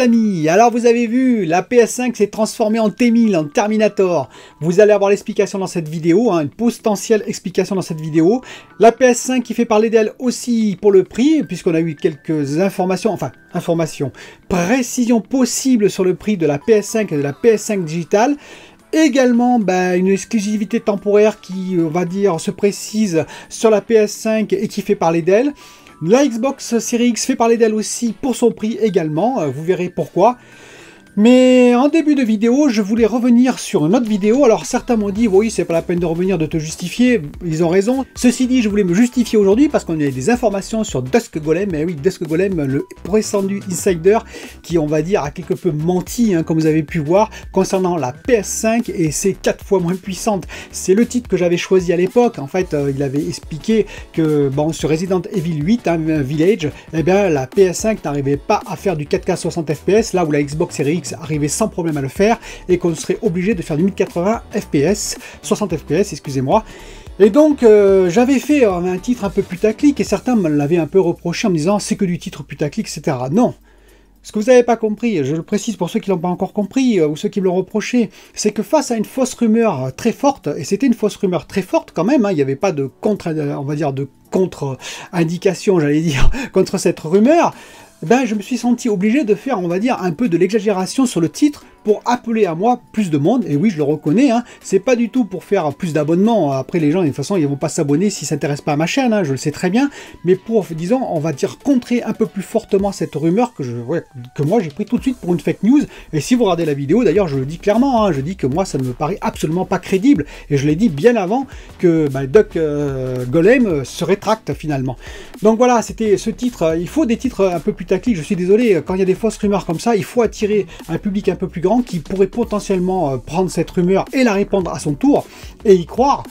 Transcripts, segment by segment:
amis, alors vous avez vu, la PS5 s'est transformée en T1000, en Terminator. Vous allez avoir l'explication dans cette vidéo, une potentielle explication dans cette vidéo. La PS5 qui fait parler d'elle aussi pour le prix, puisqu'on a eu quelques informations, précisions possibles sur le prix de la PS5 et de la PS5 digitale. Également, une exclusivité temporaire qui, on va dire, se précise sur la PS5 et qui fait parler d'elle. La Xbox Series X fait parler d'elle aussi pour son prix également, vous verrez pourquoi. Mais en début de vidéo, je voulais revenir sur une autre vidéo. Alors certains m'ont dit, oui, c'est pas la peine de revenir, de te justifier. Ils ont raison. Ceci dit, je voulais me justifier aujourd'hui parce qu'on a des informations sur Dusk Golem. Et oui, Dusk Golem, le prétendu insider qui, on va dire, a quelque peu menti, comme vous avez pu voir, concernant la PS5 et c'est 4 fois moins puissante. C'est le titre que j'avais choisi à l'époque. En fait, il avait expliqué que, sur Resident Evil 8, Village, la PS5 n'arrivait pas à faire du 4K 60 FPS, là où la Xbox Series X arrivait sans problème à le faire et qu'on serait obligé de faire du 1080 fps, 60 fps, excusez-moi. Et donc j'avais fait un titre un peu putaclic et certains me l'avaient un peu reproché en me disant c'est que du titre putaclic, etc. Non. Ce que vous n'avez pas compris, je le précise pour ceux qui ne l'ont pas encore compris ou ceux qui me l'ont reproché, c'est que face à une fausse rumeur très forte, et c'était une fausse rumeur très forte quand même, il n'y avait pas de contre-indication, j'allais dire, contre cette rumeur, je me suis senti obligé de faire, on va dire, un peu de l'exagération sur le titre pour appeler à moi plus de monde, et oui, je le reconnais, c'est pas du tout pour faire plus d'abonnements, après les gens, de toute façon, ils vont pas s'abonner s'ils s'intéressent pas à ma chaîne, je le sais très bien, mais pour, disons, on va dire, contrer un peu plus fortement cette rumeur que moi j'ai pris tout de suite pour une fake news, et si vous regardez la vidéo, d'ailleurs, je le dis clairement, je dis que moi, ça ne me paraît absolument pas crédible, et je l'ai dit bien avant que Dusk Golem se rétracte finalement. Donc voilà, c'était ce titre, il faut des titres un peu putaclic, je suis désolé, quand il y a des fausses rumeurs comme ça, il faut attirer un public un peu plus grand qui pourrait potentiellement prendre cette rumeur et la répandre à son tour et y croire.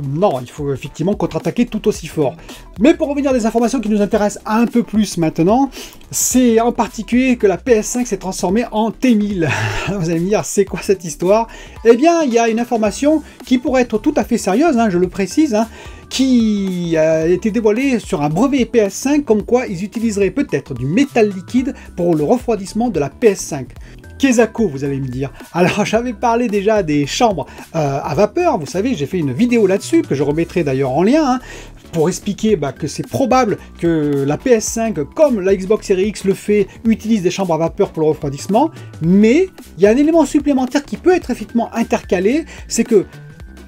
Non, il faut effectivement contre-attaquer tout aussi fort. Mais pour revenir à des informations qui nous intéressent un peu plus maintenant, c'est en particulier que la PS5 s'est transformée en T1000. Vous allez me dire, c'est quoi cette histoire? Eh bien, il y a une information qui pourrait être tout à fait sérieuse, je le précise, qui a été dévoilé sur un brevet PS5 comme quoi ils utiliseraient peut-être du métal liquide pour le refroidissement de la PS5. Qu'est-ce que vous allez me dire? Alors j'avais parlé déjà des chambres à vapeur, vous savez, j'ai fait une vidéo là-dessus que je remettrai d'ailleurs en lien, pour expliquer que c'est probable que la PS5, comme la Xbox Series X le fait, utilise des chambres à vapeur pour le refroidissement, mais il y a un élément supplémentaire qui peut être effectivement intercalé, c'est que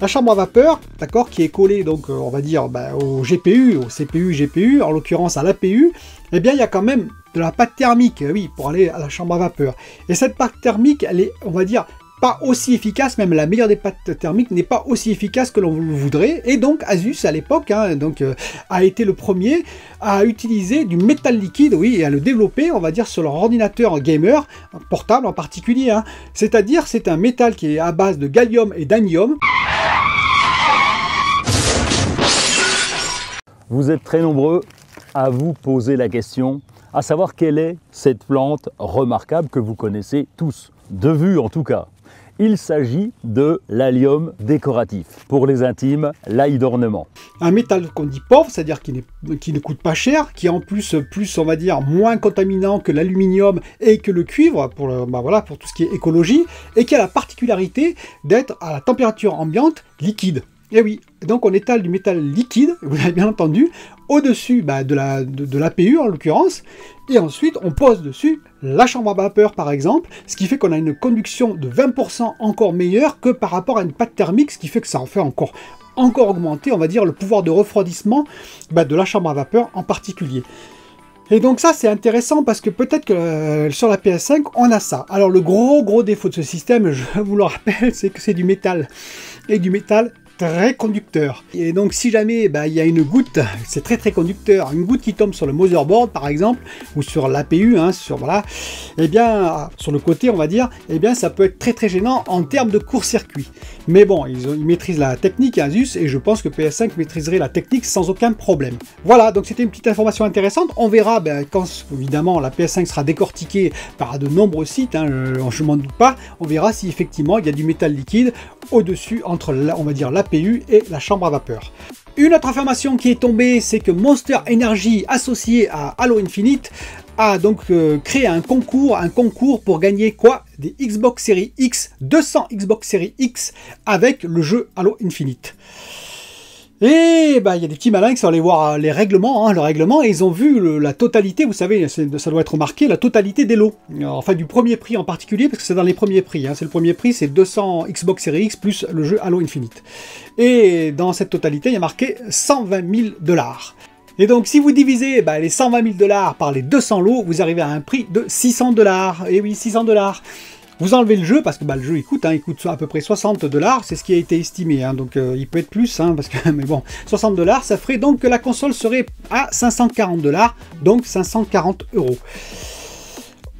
la chambre à vapeur, d'accord, qui est collée donc on va dire au GPU, au CPU, GPU, en l'occurrence à l'APU, eh bien il y a quand même de la pâte thermique, oui, pour aller à la chambre à vapeur. Et cette pâte thermique, elle est, on va dire, pas aussi efficace, même la meilleure des pâtes thermiques n'est pas aussi efficace que l'on le voudrait. Et donc Asus à l'époque, a été le premier à utiliser du métal liquide, oui, et à le développer, on va dire, sur leur ordinateur gamer, portable en particulier. C'est-à-dire, c'est un métal qui est à base de gallium et d'anium. Vous êtes très nombreux à vous poser la question, à savoir quelle est cette plante remarquable que vous connaissez tous, de vue en tout cas. Il s'agit de l'allium décoratif, pour les intimes, l'ail d'ornement. Un métal qu'on dit pauvre, c'est-à-dire qui ne coûte pas cher, qui est en plus, on va dire, moins contaminant que l'aluminium et que le cuivre, pour tout ce qui est écologie, et qui a la particularité d'être à la température ambiante liquide. Et oui, donc on étale du métal liquide, vous l'avez bien entendu, au-dessus de l'APU en l'occurrence, et ensuite on pose dessus la chambre à vapeur par exemple, ce qui fait qu'on a une conduction de 20% encore meilleure que par rapport à une pâte thermique, ce qui fait que ça en fait encore augmenter, on va dire, le pouvoir de refroidissement de la chambre à vapeur en particulier. Et donc ça c'est intéressant parce que peut-être que sur la PS5 on a ça. Alors le gros défaut de ce système, je vous le rappelle, c'est que c'est du métal. Et du métal très conducteur. Et donc si jamais il y a une goutte, c'est très conducteur, une goutte qui tombe sur le motherboard par exemple, ou sur l'APU, sur le côté on va dire, ça peut être très gênant en termes de court-circuit. Mais bon, ils maîtrisent la technique Asus, et je pense que PS5 maîtriserait la technique sans aucun problème. Voilà, donc c'était une petite information intéressante. On verra quand évidemment la PS5 sera décortiquée par de nombreux sites, je m'en doute pas, on verra si effectivement il y a du métal liquide au-dessus entre on va dire l'APU et la chambre à vapeur. Une autre information qui est tombée, c'est que Monster Energy, associé à Halo Infinite, a donc créé un concours pour gagner quoi? Des Xbox Series X, 200 Xbox Series X avec le jeu Halo Infinite. Et bah, il y a des petits malins qui sont allés voir les règlements, le règlement, et ils ont vu la totalité, vous savez, ça doit être marqué, la totalité des lots. Enfin, du premier prix en particulier, parce que c'est dans les premiers prix. C'est le premier prix, c'est 200 Xbox Series X plus le jeu Halo Infinite. Et dans cette totalité, il y a marqué 120 000 $. Et donc, si vous divisez les 120 000 $ par les 200 lots, vous arrivez à un prix de 600 $. Et oui, 600 $. Vous enlevez le jeu, parce que le jeu il coûte à peu près 60 $, c'est ce qui a été estimé, donc il peut être plus, parce que, mais bon, 60 $, ça ferait donc que la console serait à 540 $, donc 540 €.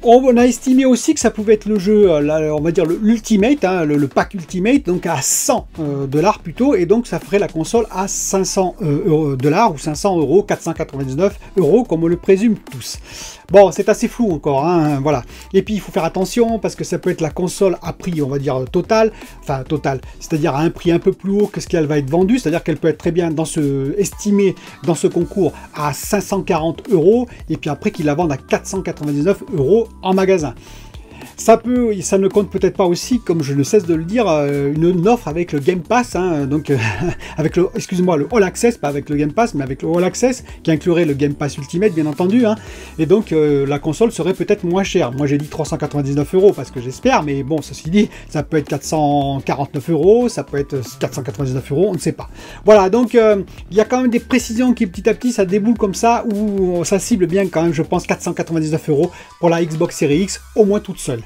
On a estimé aussi que ça pouvait être le jeu, on va dire l'Ultimate, le pack Ultimate, donc à 100 $ plutôt, et donc ça ferait la console à 500 $ ou 500 €, 499 €, comme on le présume tous. Bon, c'est assez flou encore, voilà. Et puis il faut faire attention parce que ça peut être la console à prix, on va dire total, c'est-à-dire à un prix un peu plus haut que ce qu'elle va être vendue, c'est-à-dire qu'elle peut être très bien estimée dans ce concours à 540 €, et puis après qu'ils la vendent à 499 € en magasin. Ça ne compte peut-être pas aussi, comme je ne cesse de le dire, une offre avec le Game Pass, donc avec le All Access, pas avec le Game Pass, mais avec le All Access, qui inclurait le Game Pass Ultimate, bien entendu, et donc la console serait peut-être moins chère. Moi j'ai dit 399 € parce que j'espère, mais bon, ceci dit, ça peut être 449 €, ça peut être 499 €, on ne sait pas. Voilà, donc il y a quand même des précisions qui petit à petit, ça déboule comme ça, où ça cible bien quand même, je pense, 499 € pour la Xbox Series X, au moins toute seule.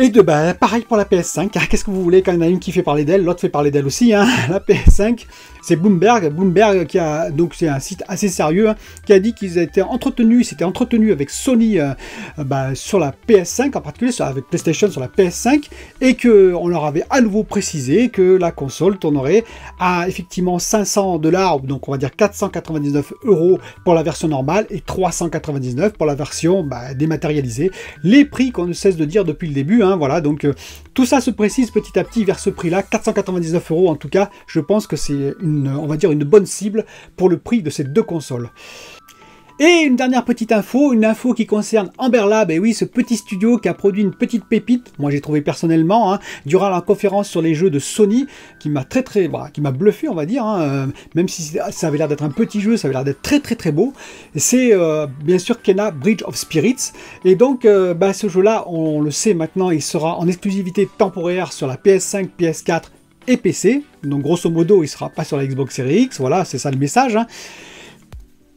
Et pareil pour la PS5, qu'est-ce que vous voulez, quand il y en a une qui fait parler d'elle, l'autre fait parler d'elle aussi, la PS5, c'est Bloomberg qui a, donc c'est un site assez sérieux, qui a dit qu'ils s'étaient entretenus avec Sony sur la PS5, en particulier avec PlayStation sur la PS5, et qu'on leur avait à nouveau précisé que la console tournerait à effectivement 500 $, donc on va dire 499 € pour la version normale, et 399 € pour la version dématérialisée, les prix qu'on ne cesse de dire depuis le début, voilà, donc tout ça se précise petit à petit vers ce prix-là, 499 € en tout cas, je pense que c'est on va dire une bonne cible pour le prix de ces deux consoles. Et une dernière petite info, une info qui concerne Amber Lab, et oui, ce petit studio qui a produit une petite pépite, moi j'ai trouvé personnellement, durant la conférence sur les jeux de Sony, qui m'a qui m'a bluffé, on va dire, même si ça avait l'air d'être un petit jeu, ça avait l'air d'être très beau. C'est bien sûr Kena Bridge of Spirits, et donc ce jeu-là, on le sait maintenant, il sera en exclusivité temporaire sur la PS5, PS4 et PC, donc grosso modo, il ne sera pas sur la Xbox Series X, voilà, c'est ça le message,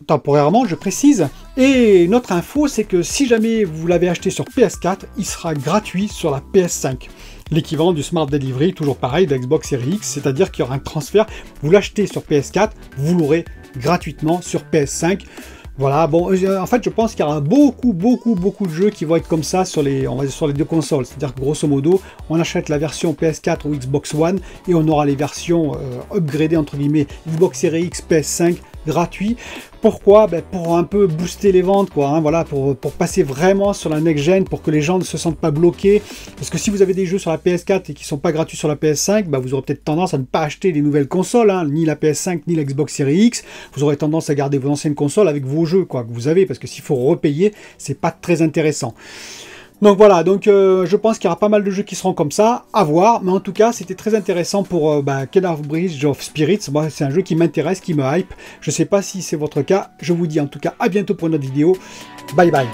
temporairement, je précise. Et une autre info, c'est que si jamais vous l'avez acheté sur PS4, il sera gratuit sur la PS5. L'équivalent du Smart Delivery, toujours pareil, de Xbox Series X, c'est-à-dire qu'il y aura un transfert. Vous l'achetez sur PS4, vous l'aurez gratuitement sur PS5. Voilà, bon, en fait, je pense qu'il y aura beaucoup de jeux qui vont être comme ça sur les deux consoles. C'est-à-dire que grosso modo, on achète la version PS4 ou Xbox One et on aura les versions upgradées, entre guillemets, Xbox Series X, PS5, gratuit. Pourquoi? Pour un peu booster les ventes, quoi, voilà, pour passer vraiment sur la next-gen, pour que les gens ne se sentent pas bloqués. Parce que si vous avez des jeux sur la PS4 et qui ne sont pas gratuits sur la PS5, vous aurez peut-être tendance à ne pas acheter les nouvelles consoles, ni la PS5, ni la Xbox Series X. Vous aurez tendance à garder vos anciennes consoles avec vos jeux, quoi, que vous avez, parce que s'il faut repayer, c'est pas très intéressant. Donc voilà, je pense qu'il y aura pas mal de jeux qui seront comme ça, à voir, mais en tout cas c'était très intéressant pour Kena Bridge of Spirits. Moi c'est un jeu qui m'intéresse, qui me hype, je sais pas si c'est votre cas, je vous dis en tout cas à bientôt pour une autre vidéo, bye bye.